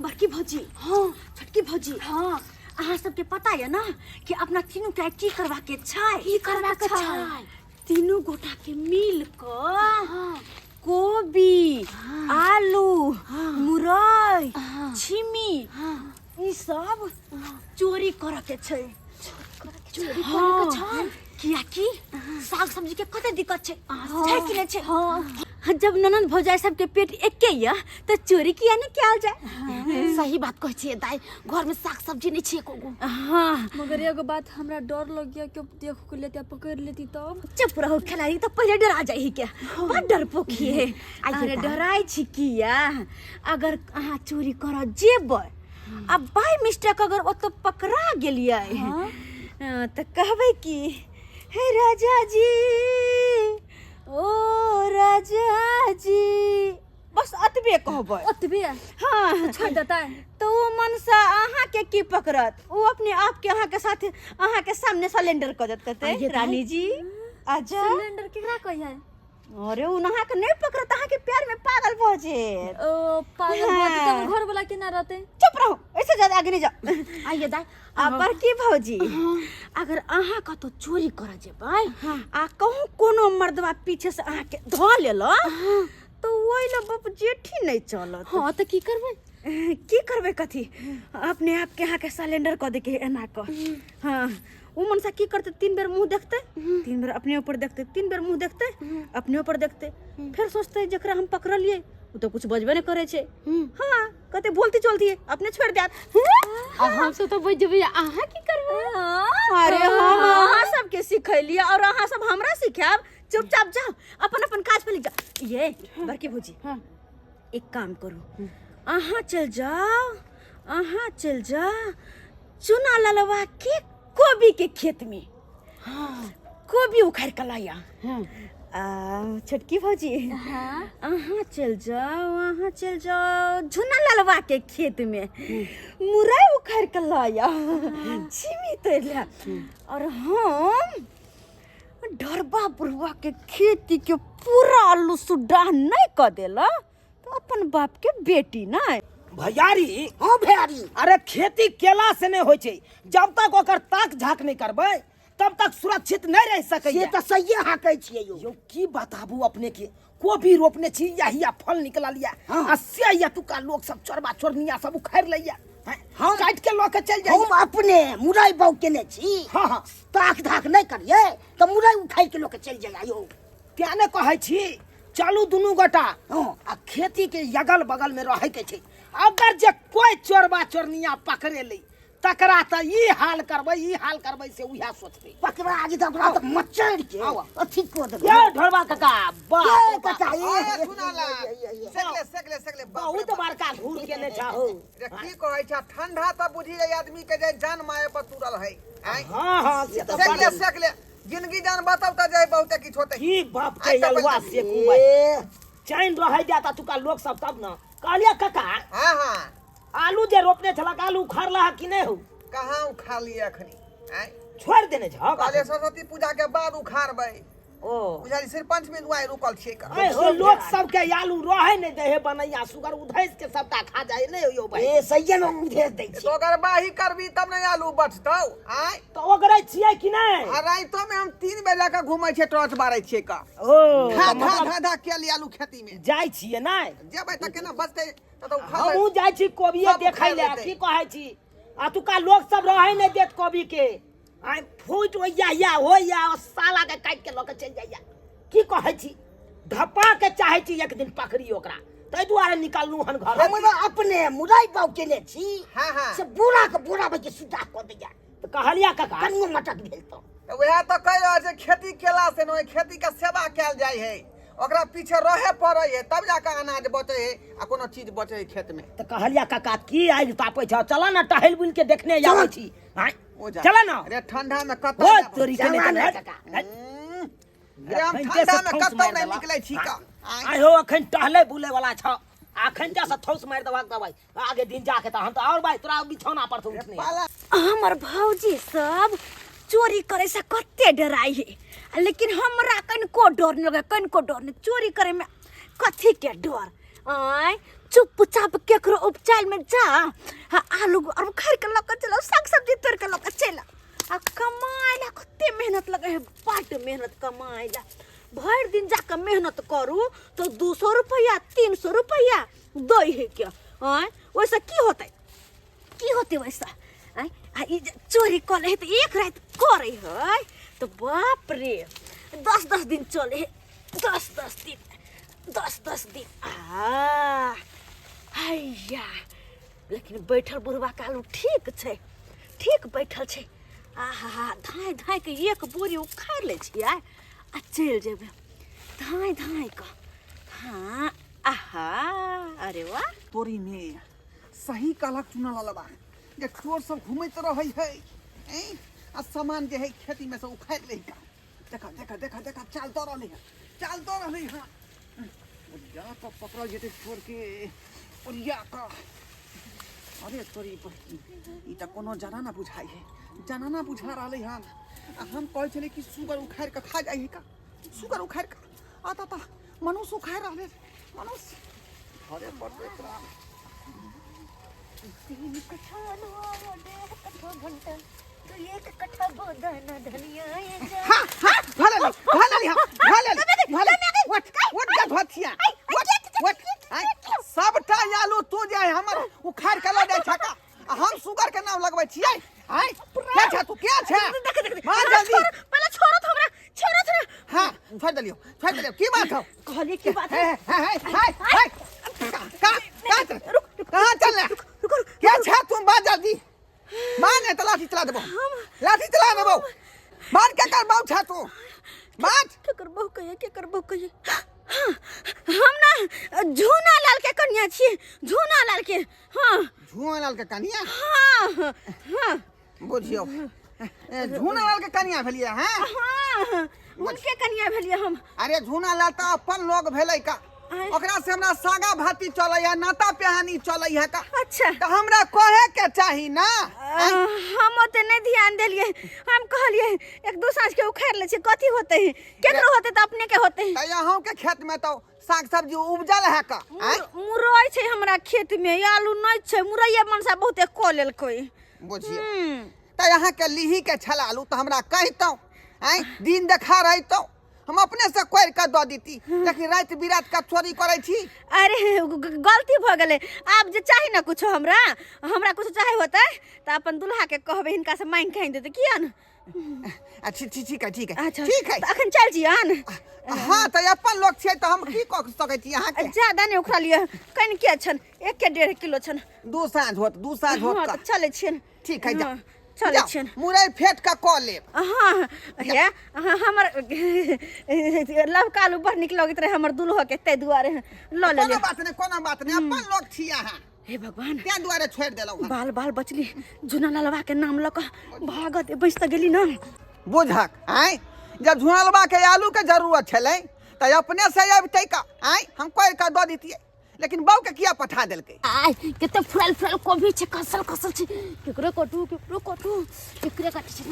बड़की भौजी हाँ छोटकी भौजी हाँ अहाँ सबके पता है ना कि अपना तीनों के की करवा के छै तीनों गोटा के मिल कर कोबी आलू मुरई छिमी ई सब चोरी करे के छै चोरी करे के छै किया कि साग सब्जी के कते दिक्कत छै कि नै छै जब ननद भौजाई सबके पेट एके या त चोरी किया नै कैल जाय सही बात कहै छियै दाई घर में साग सब्जी नहीं छियै कोगो हां मगर एगो बात हमरा डर लग गया कि देखो के लेते पकड़ लेती तब चुप रहो खिलाड़ी तो पहले डरा जाई के बड़ डरपोकी है अरे डराई छी किया अगर अहाँ चोरी कर जेबै अब बाय मिस्टेक अगर ओ तो पकड़ा गेलियै त कहबै कि हे राजा जी ओ राजा जी बस अतबे कहबै अतबे हाँ छोड़ देता तो मन से अहाँ के की पकड़त वो अपने आप के अहाँ के साथ अहाँ के सामने सिलेंडर कर देते रानी जी आजा सिलेंडर केकरा कहिए अरे उ नहा के नहीं पकड़त अहाँ के प्यार में पागल भ जे ओ पागल भौजी तो घर वाला के ना रहते चुप रहो ऐसे ज्यादा आगे नहीं जा आइए दाई पर की भौजी अगर अहाँ का तो चोरी कर जेबै आ कहूँ कोनो मर्दवा पीछे से अहाँ के ध लेलो तो ओइ ल बाप जेठी नहीं चलत हां त की करबै की करबे कथी अपने आप के यहाँ के सिलेंडर क दे के एना क हाँ वो मनसा की करते 3 बेर मुंह देखते 3 बेर अपने ऊपर देखते 3 बेर मुंह देखते अपने ऊपर देखते फिर सोचते जकरा हम पकड़ लिए वो तो कुछ बजबे नहीं करे छे हाँ कहते बोलती चलती है अपने छोड़ देत हम से तो बजबे आहा की करबै अरे हम अहाँ सबके सिखैलिए और अहाँ सब हमरा सिखाब चुपचाप जाओ अपन अपन काज पे लग जाओ ये बड़की भौजी एक काम करो अहाँ चल जाओ चुना ललवा के कोबी के खेत में कोबी उखाड़ के लाया छोटकी भौजी अहाँ चल जाओ झुना ललवा के खेत में मुरई उखाड़ के लाया छिमी तोड़ लिया और हम डरबा बुढ़वा के खेती के पूरा आलू सुड्डा नहीं कर देला तो अपन बाप के बेटी नहीं भैयारी हां भैयारी अरे खेती केला से नहीं होय छै जब तक ओकर ताक झाक नहीं करबै तब तक सुरक्षित नहीं रह सकै ये तो सही हाँ कहै छियै यो की बताबू अपने के कोबी रोपने छी यहिया फल निकला लिया आ से या तुका लोग सब चोरबा चोरनिया सब उखाड़ लैया हम काट के ल के चल जाय हम अपने मुरई बाउ केने छी हां ताक धाक नहीं करिए तो मुरई उखाड़ के ल के चल जाय यो क्या ने कहै छी चलू दुनू गोटा आ खेती के अगल बगल में रहे के छै अगर जे कोई चोरबा चोरनिया पकड़े ले तकरा त ई हाल करबै से उहा सोचबे पकड़ा आगे तो ओकरा तो मचड़ के अथी को दे ये ढोलबा काका ये काका ए सुनाला सकले बहुत बड़का घूर के ने चाहो रे की कहै छ ठंडा त बुझी जाय आदमी के जे जान माये पर तुरल है हां से तो सकले जिंदगी जान बताओ त जाय बहुत की छोटे की बाप के यलवा से कुबै चैन रह जाता तुका लोग सब तब न कहलिया काका हां आलू जे रोपने छलक आलू उखाड़ला कि नहीं हो कहां उखा लिए अखनी छोड़ देने छ काले सरस्वती पूजा के बाद उखाड़बै ओ बुझाली सिर्फ पंचमी दुआई रुकल छे का हो लोग सब के आलू रहे नहीं दे बनैया सुगर उधैस के सबटा खा जाए नहीं यो भाई ए सही न उधेस दै छी तो अगर बाही करबी तब नहीं आलू बचतौ तो ओकरे छियै कि नहीं आ राइतो में हम 3 बेला का घुमै छे टॉर्च बारै छे का ओ धा के लिए आलू खेती में जाय छियै नहीं जेबै त केना बचतै त उखाड़ हमहू जाय छी कोबिये देखै ले की कहै छी आ तुका लोग सब रहे नहीं देत कोबी के आई फूट होया साला के काट के लोग चल जाइया की कहै छी धपा के चाहे छी एक दिन पकड़ी ओकरा तै दुआरे निकाललू हन घर हम अपने मुरई बाउ केने छी हां से बुरा के बुरा बके सुधा क दिया तो कहलिया काका कनियो मटक भेल तो वह तो कह रहा है खेती केला से न खेती का सेवा कैल जाय है ओकरा पीछे रहे पड़े है तब जाके अनाज बचे है आ कोनो चीज बचे है खेत में तो कहलिया काका की आइल तापै छ चला ना टहल बुल के देखने जाबै छी हां चला ना अरे ठंडा में ओ कतौ तोरी के नहीं काका अरे हम ठंडा में कतौ नहीं निकलै छी का आइ हो अखन टहले बुले वाला छ अखन जा से थौस मार दबाक दबाई आगे दिन जाके त हम तो और भाई तोरा बिछौना पर से उठने हमर भौजी सब चोरी करे से कते डराई है लेकिन हमरा कनको डर नहीं लगे कनको डर नहीं चोरी करे में कथी के डर आय चुपचाप केकरो उपचार में जा आलू और खर के लक चलो साग सब्जी तोड़ के लक चला आ कमाइला कते मेहनत लगे है बड़ मेहनत कमाइला भर दिन जाकर मेहनत करू तो 200 रुपया 300 रुपया दई है क्या आय वैसा की होते वैसा आय चोरी कर ले तो एक रात करे है तो बाप रे 10 दिन चले है 10 दिन हैया लेकिन बैठल बुढ़वा कालू ठीक बैठल छे आहा धाय धाय के एक बोरी उखाड़ ले छियै आ चल जेबे धाय का हाँ आहा अरे वाह तोरी में सही कहलक चुना ललबा जे चोर सब घूमैत रहै है आ सामान जे है खेती में से उखाड़ ले का देखा चाल तो रहले हां या तो पकड़ल जेते चोर के ओरिया का अरे तोरी ई त कोनो जाना ना बुझा रहले हन हम कहै छले कि सुगर उखाड़ के खा जाई का सुगर उखाड़ के आता मनुष्य उखाड़ रहले मनुष्य अरे बड़े राम 3 कट्ठा लुआ 1.5 घंटा तो 1 कट्ठा बोदन धनिया भाले what that हथिया what सबटा आलू तू जे हमर उखाड़ के ल जाय छका हम सुगर के नाम लगबै छियै क्या छ तू क्या छ मार जल्दी पहले छोड़ो हां छोड़ दियो की बात हो कहली की बात है कहां चल रहा क्या छ तुम बात जल्दी मार ने लाठी चला देबो मार के कर बाऊ छ तू बात के करबो कहिए हम ना झूना लाल के कन्या छी झूना लाल के हां झूना लाल के कन्या हां बुझियो झूना लाल के कन्या भेलिए हां उनके कन्या भेलिए हम अरे झूना लाल त अपन लोग भेलै का ओकरा से हमरा सागा भाती चलै है नाता पेहानी चलै है का अच्छा त हमरा कहे के चाही ना हम ओते नहीं ध्यान देलिए हम कहलिए एक दो सांझ के उखाड़ ले छी कथी होते है केकरो होते त अपने के होते त यहां के खेत में तो साग सब्जी उपजल है का मुरई छै हमरा खेत में आलू नहीं छै मुरैया मनसा बहुते क लेल कोई बुझियो त यहां के लिही के छलालू त हमरा कहितौ दिन देखा रहितौ हम अपने से कोर के द दीती लेकिन रात बिरात का चोरी करे छी अरे गलती भ गेले आप जे चाहि ना कुछ हमरा कुछ चाहे होता त अपन दुल्हा के कहबे हिनका से मांग के देते किया न अच्छा ठीक है अच्छा ठीक है त अखन चल जियान हां त अपन लोग छै त हम की क सकै छी यहां के ज्यादा नहीं उखड़ा लिए कन के छन 1.5 किलो छन दू साँझ होत का चले छियन ठीक है जा चले छियन मुरई फेट का क लेब हां हे हमर लव कालू बड़ निक लगत रहे हमर दुल्हा के तै दुआरे ल ले कोनो बात नहीं अपन लोग छी यहां हे भगवान त्या दुआरे छोड़ देलौ बाल बचली जुना लालवा के नाम लक भागत बैस त गेली न बुझक जब झुनलबा के आलू के जरूरत छलै त अपने से अबतै का हम कोई का द दीतिए लेकिन बाऊ के किया पठा देलकै केते फुरल कोबी छे कसल छे केकरे कटू केकरे काटे छे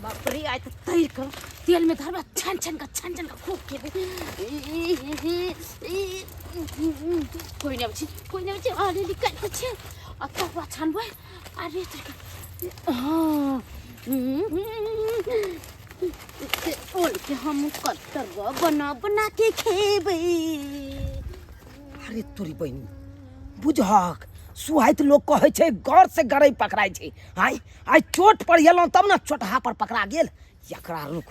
बाप रे आइ त तैर कर तेल में धरबा छन का खूब के कोई नहीं बची अरे निकाल के छे अतवा छनबे अरे तक ओल के हम कत्तर बना के खेबे अरे तोरी बहनी बुझक सुहाइत लोग कहे छे गौर से गरई पकड़ाई छे आई चोट पर गेलौ तब ना चोटहा पर पकड़ा गेल एकरा रुक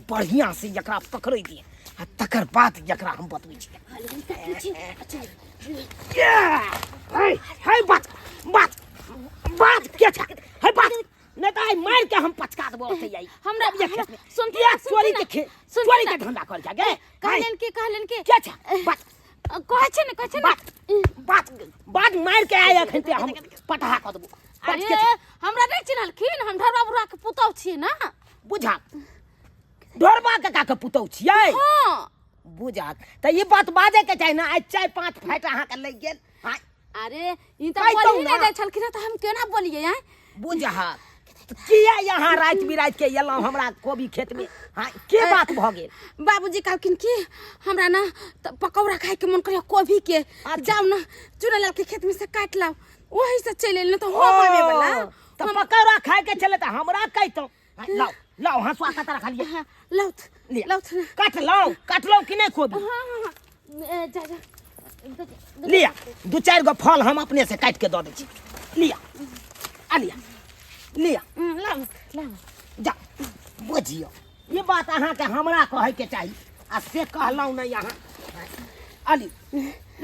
बढ़िया से एकरा पकड़ै दिए आ तकर बाद एकरा हम बतबै छी हाय बात के छ हाय बात नहीं तो मार के हम पचका देबो ओते आई हमरा सुन चोरी के धंधा कर के गे कहलन के क्या छ बात कहै छै ने बात मार के आय अखन ते हम पटहा क देबो अरे हमरा नहीं चिन्हलखिन हम ढरबा बुढ़ा के पुतौ छी ना बुझा ढोरबा के का पुतौ छियै हां बुझा त ई बात बाजे के चाहि ना आज 4-5 फाइट अहा के लग गेल अरे ई त बोली नहीं जाय छलखिन त हम केना बोलिए बुझा किया यहाँ रात बिरात के एलहुँ हमरा कोबी खेत में? हाँ के बात भ गेल? बाबूजी कहलखिन कि हमरा ना पकौड़ा खाए के मन करे कोबी के, जाओ ना चुनालाल के खेत में से काट लाओ, वही से चले न तो हम आवे वाला। तो पकौड़ा खाए के चले तो हमरा कहतो लाओ लाओ हंसुआ का तरह खा लिया। हाँ लाउत लाउत काट लो कि नहीं कोबी? हाँ जा जा लिया 2-4 गो फल हम अपने से काट के दे दै छी। लिया आ लिया लाउत जा बुझियो ये बात अहाँ के हमरा कहे के चाहिए आ से कहलौ नहीं यहाँ। अली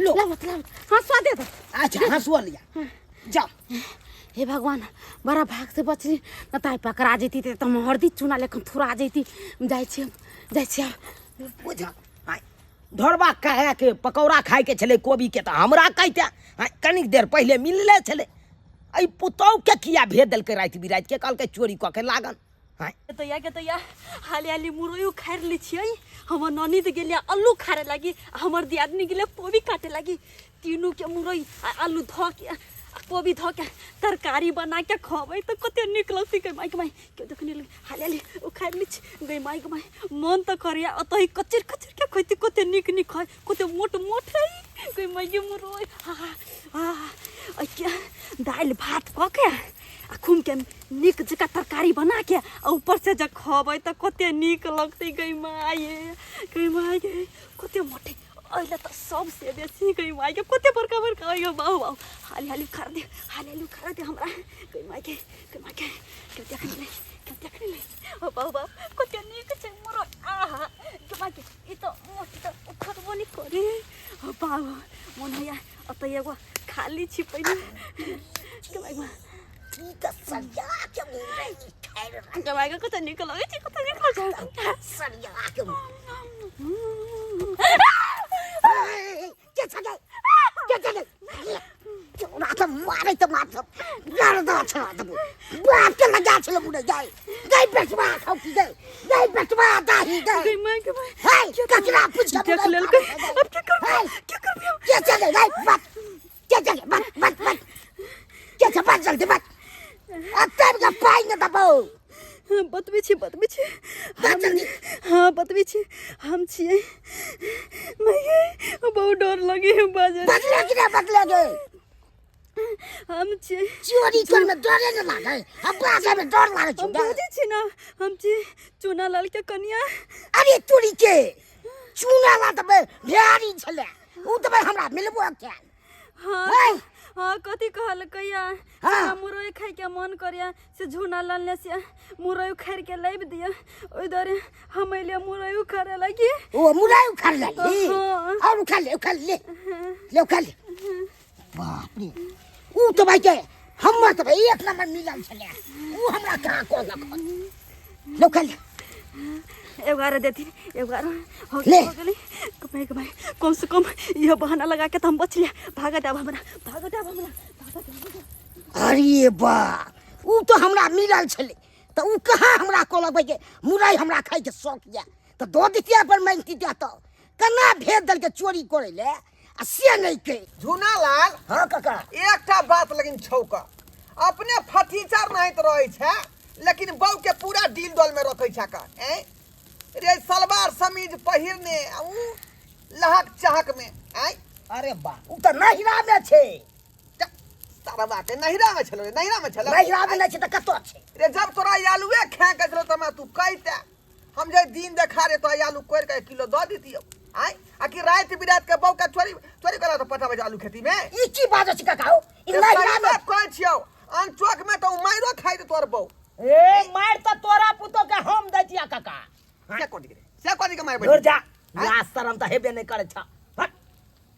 लो लाउत हाँ स्वाद दे। अच्छा हंसुआ लिया जा। हे भगवान बड़ा भाग से बचली न ताई पकड़ा जेती त हम हरदी चूना लेखन थुरा जेती। जाय छी बुझा ढोरबा कहे के पकौड़ा खाए के छले कोबी के तो हमरा कहते कनिक देर पहले मिलले छले। आई पुतौ के किया भेज देल के रात बिरात के कल के चोरी क के लागन। तैया हाली हाली मुरई उखाड़ ली छियै। हमर ननद गेलिया आलू खारे लागी, हमर दियादनी गेलिया कोबी काटे लागी। तीनों के मुरई आलू धो के कोबी धो के तरकारी बना के खबै तो कते नीक लगतै। गई माई के माई के देखने लगी हाली हाली उखाड़ ली गई माई के माई मन तो करिया अतही कचर कचर के खैती कते नीक नीक खाय कते मोट मोट है गई माई के मुरई। आ क्या दाल भात क के आ खूम के नीक जका तरकारी बना के ऊपर से जब खबै तो कते नीक लगतै। गई माई कते मोटे अहिले त सबसे बेसी गई माई के कते बड़का बड़का आयो बाउ बाउ हाली हाली खा दे हमरा गई माई के के देखने ले ओ बाउ बाउ कते नीक छै मोरो। आहा के माई के ई त मोटी त उखत बनी करे ओ बाउ मन हैया अत एगो खाली छी पहिने के माई मा की त सरिया के मुरै खाएर के माई के कते नीक लगै छै कते नीक लगै सरिया के के चले रात मारे त मार गर्दा छ त बात के लगा छ बुढे गई बेटवा खाउ की गई बेटवा दाही गई माई के माई हाय कचरा पूछ देख लेल के अब क्या करबे के चले गई बात के चले बात के छ बात जल्दी बात अब का पाई न दबो बतबी छी हाँ बतबी छी हम छियै मैं बहुत डर लगे बाजे बदले हम छियै चोरी कर में डरे न लागे हम बाजे में डर लागे हम बाजे छी ना हम छी चूना लाल के कन्या। अरे चोरी के चूना ला त भेरी छले उ त हमरा मिलबो क्या? हाँ कथी कहल कैया मुरई खाए के मन करिया से झूना लालने से मुरई उखाड़ के लाइब दिया ओइ दरे हम ले मुरई उखाड़े लगी। ओ मुरई उखाड़ लगी और उखाड़ ले बाप रे उ त भाई के हम त एक नंबर मिलल छले उ हमरा कहां को लो खा ले एगार देती एगार हो गई कमाई कम से कम ये बहाना लगा के तो हम बच लिया। भागा डाब हमरा अरे बा उ तो हमरा मिलल छले त उ कहां हमरा को लगबै के मुरई हमरा खाइ के शौक या त दो दितिया पर मांगती दिया त कना भेज दल के चोरी करे ले आ से नहीं के। झुनालाल हां काका एकटा बात लेकिन छौका अपने फटीचर नहीं तो रहे छे लेकिन बहू के पूरा डील डॉल में रखे छा का रे सलवार समीज पहिरने उ लहक चाहक में अरे बा उ त नहिरा में छे सारा बात नहिरा में छलो नहिरा में नहीं छे त कतो छे रे जब तोरा आलूए खा के जरो त तू कहते हम जे दिन देखा रे तो आलू कोर के किलो द दीतियो आ कि रात बिरात के बहू का चोरी करा तो पटा बजे आलू खेती में ई की बात छै काका हो ई नहिरा में कह छियो अन चौक में तो माइरो खाइ दे तोर बहू ए मार त तोरा पुतो के हम दै दिया काका से कोनी के मार दूर जा लाज शरम त हेबे नहीं करे छ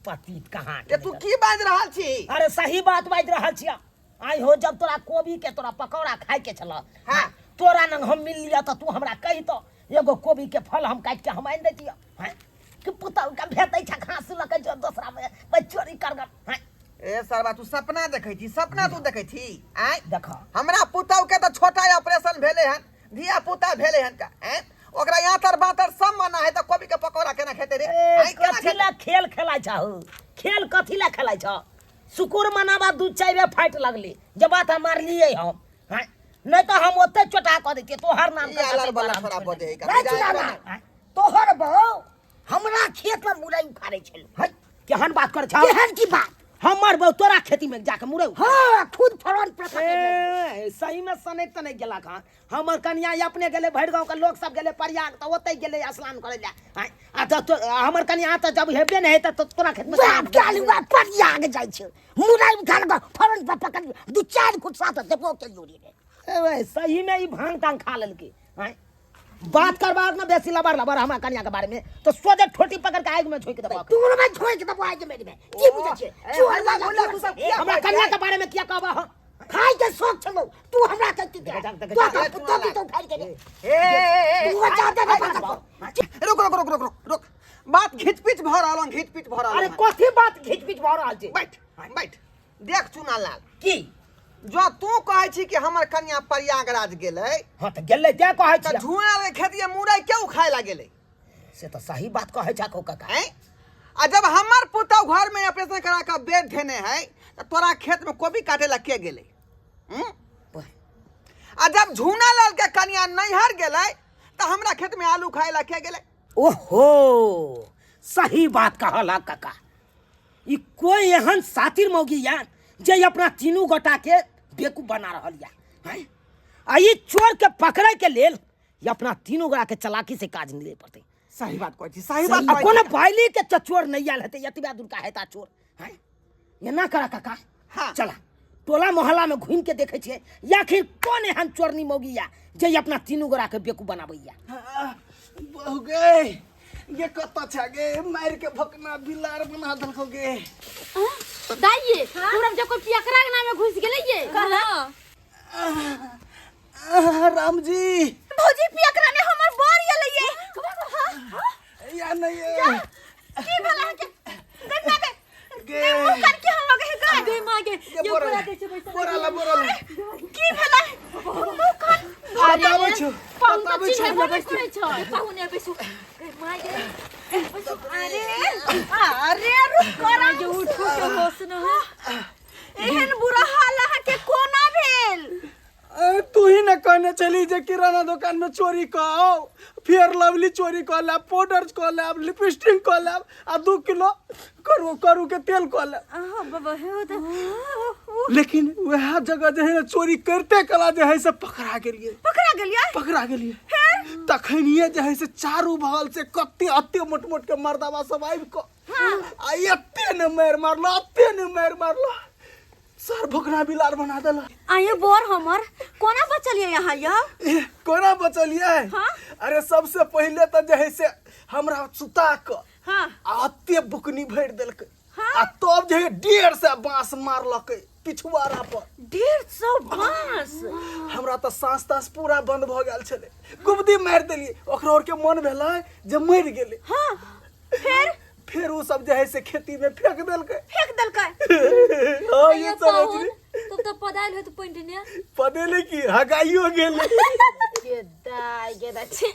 पतित कहां ये तू की बाज रहल छी? अरे सही बात बाज रहल छी। आई हो जब तोरा कोबी के तोरा पकौड़ा खाए के छला हां तोरा नंग हम मिल लिया त तू हमरा कहि तो एगो कोबी के फल हम काट के हम आइन देतिया हैं कि पुता का भेटै छ घास ल के जो दूसरा में चोरी कर गन हैं। ए सरबा तू सपना देखै छी सपना तू देखै छी देख हमरा पुतौ के त छोटा ऑपरेशन भेले हन धिया पुता भेले हन का ओकरा यातर बातर सब मना है त कोबी के पकौड़ा केना खेते रे कथिला खेल खेलाइ छ खेल कथिला खेलाइ छ सुकुर मनाबा 2-4 बे फाइट लगली जब बात मार लिए हम हैं नहीं तो हम ओते चोटा कर देते तोहर नाम ये अलग वाला थोड़ा बजे है रे चुनालाल तोहर बहू हमरा खेत में मुरई उखाड़े छलो है केहन बात कर छौ केहन की बात हमर बहु तोरा खेती में जाके मुरई हाँ खुद फरन पर ए, सही में सने त नहीं गेला कहाँ हमर कन्या अपने गेले भैर गांव के लोग सब गेले प्रयाग तो ओते गेले स्नान करे ले आ तो हमर कन्या त जब हेबे नहीं है तो तोरा खेत में बाप डालुआ पर आगे जाय छै मुरई उखाड़ के फरन पर पकड़ दू चार खुद साथ देबो के लोरी रे ए, सही में ई भांग टांग खा लेलके हैं बात करबाक ना बेसी लबर लबर हमरा कन्या के बारे में तो सोझे ठोटी पकड़ के आग में झोक देबो तू में छोड़ के दबो आगे मेरे में की बुझे छै चोर लगा तू सब हमरा कन्या के बारे में क्या कहबा हो खाई के शौक छलो तू हमरा कहती दे तो खाई के तू बचा दे रुक बात घिचपिच भ रहलन घिचपिच भ रहलन अरे कथी बात घिचपिच भ रहल छै बैठ देख चुनालाल की जो तू कहै छी कि हमर कन्या प्रयागराज गेलै हां त गेलै क्या कहै त छै झुआ रे खेतिए मुरई क्यों खाय ला गेलै से तो सही बात कहै छै काका हैं आ जब हमर पुतौ घर में ऑपरेशन करा के बेड धेने है त तोरा खेत में कोबी काटे ला के गेलै आ जब झुना लाल के कन्या नैहर गेलै त हमरा खेत में आलू खाय ला के गेलै ओहो सही बात कहला काका ई कोई एहन सातिर मौगी या जे अपना तीनू गोटा के बेकूफ बना रहल या हैं आ ई चोर के पकड़े के लेल ये अपना तीनू गोटा के चलाकी से काज मिले पड़ते सही बात कहै छी सही बात आ कोनो बाइली के चोर नहीं आल हेते यतिबा दूर का हेता चोर हैं ये ना करा काका हाँ। चला टोला मोहल्ला में घूम के देखे छे या आखिर कौन एहन चोरनी मौगी या जे अपना तीनू गोटा के बेकूफ बनाबैया बहु गे ये कत छ गे मार के भकना बिलार बना दलको गे दाइये हमरा जब कोई पियकरा के नाम में घुस गेलै ये राम जी भौजी पियकरा ने हमर बर गेलै ये या नहीं है की भला के गन्ना के गे मुंह कर के हम लोग है गा दे मागे ये बोरा ला की भला मुंह कर बताबै छु बताबै छु करे छ पाहुने बेसु अरे अरे रुक करा जो उठ के होश न एहन बुरा हाल है के कोना भेल तू ही न कहने चली जे किराना दुकान में चोरी कहो फेयर लवली चोरी कर ला पाउडर कर ला लिपस्टिक कर ला आ 2 किलो करू के तेल कर ला बाबा हे तो लेकिन वह जगह जे है चोरी करते कला जे है से पकड़ा गेलिए तखनिए जे है से चारू बगल से कत्ते अत्ते मोट मोट के मर्दावा सब आबि को आ एत्ते न मार मारला सर भोकना बिलार बना देला आये बोर हमर कोना बचलिए यहाँ या कोना बचलिए हाँ? अरे सबसे पहले तो जे है से हमरा सुता क हाँ अत्ते बुकनी भर देलकै हाँ? आ तब जे 150 बांस मारलकै पिछुआरा पर 150 बांस हमरा तो सांस तास पूरा बंद भ गेल छले गुबदी मार देलिए ओकरा और के मन भेलै जे मर गेलै हाँ फिर वो सब जे है से खेती में फेंक देलकै हाँ ये समझ ली तो पदाइल है तो पॉइंट ने पदेले की हगाइयो गेलै के दाई छी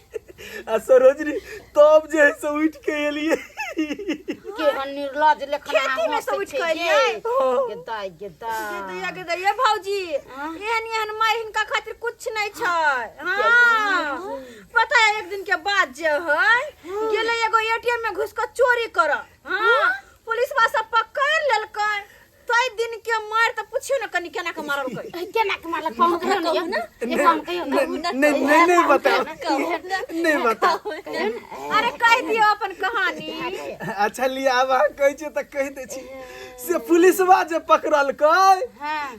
आ सरोजनी तब जे है से उठ के एलिए के निर्लज लेखना खेती में से उठ के एलिए के दाई भौजी एहन मार हिनका खातिर कुछ नहीं छै हां पता है एक दिन के बाद जे है गेले एगो एटीएम में घुस के चोरी कर हां पुलिस वाला सब पकड़ लेलकै तई दिन के मार त पूछियो न कनी केना के मारल कै केना के मारलक पाहुन कहियो ना एक काम कहियो नहीं बताओ नहीं बताओ अरे कह दियो अपन कहानी अच्छा लिया अब कहै छै त कह दे छी से पुलिसवा जे पकड़लकै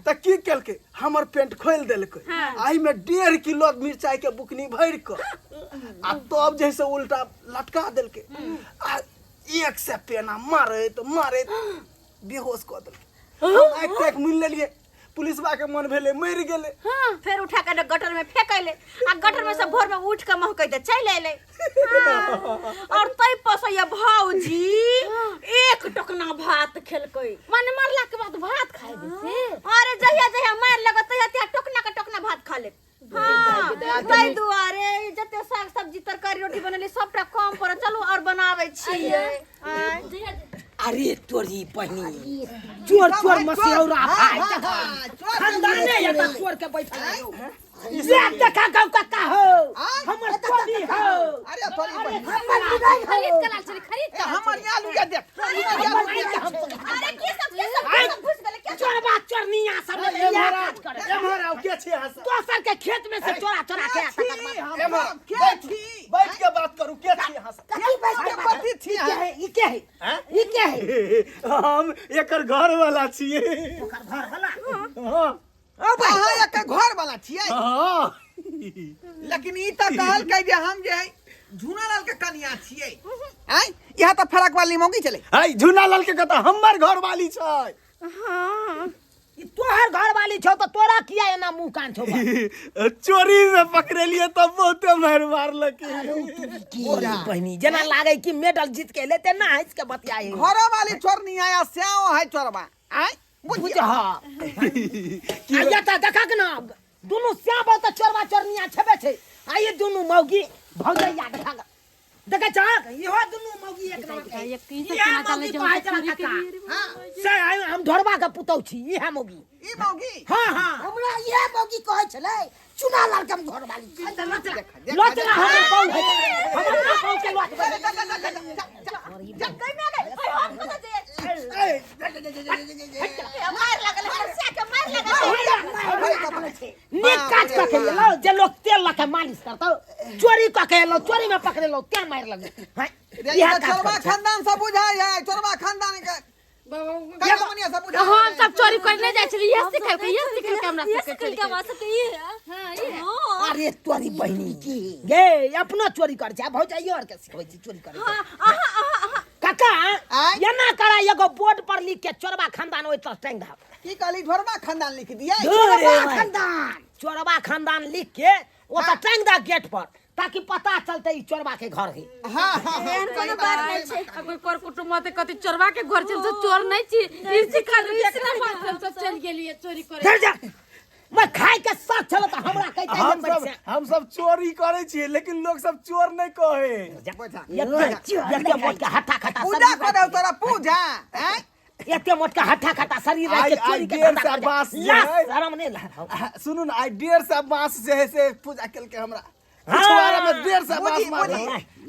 त की केलकै हमर पेंट खोल देलकै आई में 1.5 किलो मिरचाई के बुकनी भर के आ तब जैसे उल्टा लटका देलकै आ एक से पेना मारे बेहोश क देलकै हम एक टेक मिल लेलिए पुलिसवा के मन भेले मर गेले फिर उठा के गटर में फेंकैले आ गटर में से भोर में उठ के महकै दे चल एले और तई पसैया भौजी एक टकना भात खेलकै माने मारला के बाद भात खाए से अरे जहिया मार लगत तहिया टकना के टकना भात खा ले तई दुआरे जते साग सब्जी तरकारी रोटी बनले सबटा कम पर चलो और बनाबै छियै अरे तोरी पहनी चोर मसियौरा भाई खानदाने या चोर के बैठल ये देखा गाँव का हो हाँ? हमर कोबी हो अरे तोरी बहन खरीद के लाल चली खरीद के हमर आलू के देख अरे के सब घुस गले क्या चोरबा चोरनिया सब एम्हर के छे हस तो सर के खेत में से चोरा चोरा के एम्हर के थी बैठ के बात करू के छे हस कथी बैठ के पति थी ई के है ई के है हम एकर घर वाला छिए ओकर घर वाला हां अब अहाँ एक घर वाला छियै हां लेकिन ई त कहल के जे हम जे है झूनालाल के कनिया छियै हैं यहाँ त फरक वाली मौगी चले हाय झूनालाल के कथा हमर घर वाली छै हां ई तोहर घर वाली छौ तो तोरा किया एना मुंह कान छौ चोरी में पकड़लिए तब बहुते मार मारलक ओरा बहनी जना लागे कि मेडल जीत के लेते ना हंस के बतियाए घर वाली चोर नहीं आया स्याओ है चोरबा हैं बुझ हा आया त देखा के ना दोनों श्याम बहुत चोरवा चोरनिया छबे छै आ ये दोनों मौगी भौजैया देखा देखा चाक इहो दोनों मौगी एक नंबर एक तीन से केना चले जो चोरी के हां से हम ढोरबा के पुतौ छी इहे मौगी ई मौगी हां हां हमरा ये मौगी कहै छलै चुनालाल के हम घर वाली छी। लोचना हमर पाऊ है हमर पाऊ के लोच कई में गए ओए हम को दे मार लगल हरसा के मार लगल नीक काज क के लो जे लोग तेल लके मालिश करतो चोरी क के लो चोरी में पकड़े लो क्या मार लगे हां ये चोरबा खानदान सब बुझाय है चोरबा खानदान के कई मनिया सब बुझाय हम सब चोरी करने जाय छली ये सिखल के हमरा सिखल के हमारा सबके ये है हां ये अरे तोरी बहनी की गे अपना चोरी कर जा भौजाइयो और के सिखबै छी चोरी करे काका ये ना करा एगो बोर्ड पर लिख के चोरबा खानदान ओइ त टंग दा की कहली चोरबा खानदान लिख दिए चोरबा खानदान लिख के ओ त टंग दा गेट पर ताकि पता चलते ई चोरबा के घर है हां हां एहन कोनो बात नहीं छै अगर कर कुटुंब मते कति चोरबा के घर चल से चोर नहीं छी ई सिखल इसना बात सब चल गेलिए चोरी करे डर जा मैं खाए के साथ चलो त हमरा कहते हम सब चोरी करे छिए लेकिन लोग सब चोर नहीं कहे ये मोट के हट्टा खट्टा पूजा करे तोरा पूजा हैं एते मोट के हट्टा खट्टा शरीर रह के चोरी के डेढ़ सा बास जे है शर्म नहीं ला सुनू ना आई 1.5 सा बास जे है से पूजा कल के हमरा पिछवाड़ा में 1.5 सा बास मार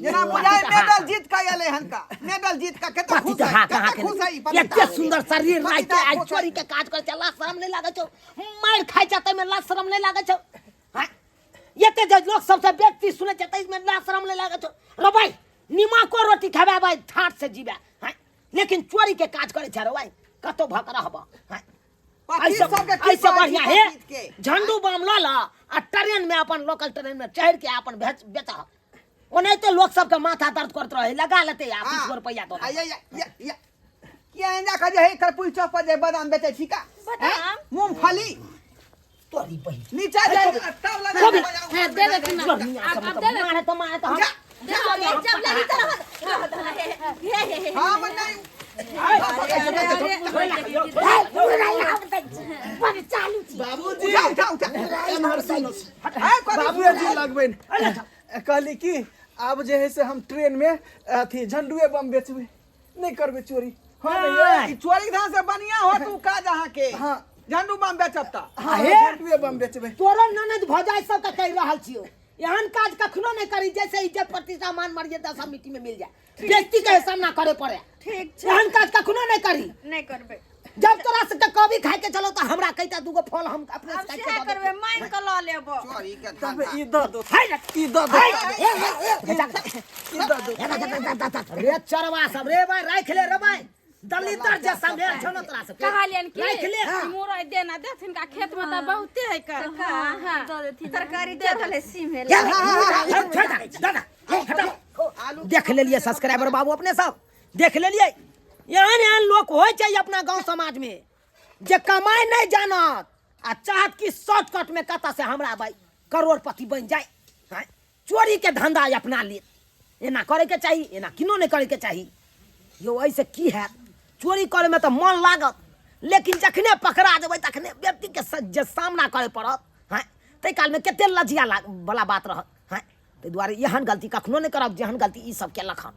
जना बुझाय मेडल जीत का आले हनका मेडल जीत का केतना खुश है केतना खुश है एते सुंदर शरीर रह के आज चोरी के काज करे चला शर्म नहीं लागे छौ मार खाइ जाते में ला शर्म नहीं लागे छौ हां एते जे लोग सबसे व्यक्ति सुने जते में ला शर्म नहीं लागे छौ रो भाई नीमा को रोटी खाबे भाई ठाट से जीबे हां लेकिन चोरी के काज करे छ रो भाई कतो भक रहबा हां ऐसे बढ़िया है झंडू बम ला ला आ ट्रेन में अपन लोकल ट्रेन में चढ़ के अपन बेचा ओने तो लोग सबके माथा दर्द करत रहे लगा लेते आ 20 रुपया तो ये इंदा का जे है करपुई चौक पर जे बादाम बेचे छी का बादाम? मूंगफली तोरी बहिन नीचे जाए तब लगा हां दे दे अब दे दे मारे तो हम जब लगी तरह हां मन नहीं बाबूजी उठा उठा एम्हर सुनो हां बाबूजी लगबे कहली कि अब जे है से हम ट्रेन में अथी झंडुए बम बेचबे नहीं करबे चोरी हां नहीं चोरी धान से बनिया हो तू का जहां के हां झंडू बम बेचब त हां झंडुए बम बेचबे तोरो ननद भजाई सब के कह रहल छियो एहन काज कखनो नहीं करी जैसे इज्जत प्रतिष्ठा मान मर्यादा सब मिट्टी में मिल जाए व्यक्ति के सामना करे पड़े ठीक छै एहन काज कखनो नहीं करी नहीं करबे जब तोरा से कभी खाए के चलो तो हमरा कहता दूगो फल हम अपने अब से से करबे माइन के ल लेबो चोरी के तब धंधा ई द दो ई द दो रे चरवा सब रे भाई राख ले रे भाई दलितर जे समझे छनो तोरा से कहलियन कि राख ले मुरई देना देथिन का खेत में त बहुते है कर हां तरकारी दे धले सीम है दादा देख ले लिए सब्सक्राइबर बाबू अपने सब देख ले लिए यहाँ लोग हो चाहिए अपना गांव समाज में जे कमाई नहीं जानत आ चाहत कि शॉर्टकट में कता से हमरा भाई करोड़पति बन जाए हाँ? चोरी के धंधा अपना ले एना करे के चाहिए एना किनो नहीं करे के चाहिए यो ऐसे की है चोरी करे में तो मन लागत लेकिन जखने पकड़ा जेबै तखने व्यक्ति के सामना करे पड़त हाँ तै काल में कते लजिया वाला बात रहत हाँ ताहि दुआरे एहन गलती कखनो नहीं करब जेहन गलती ई सब केलक हन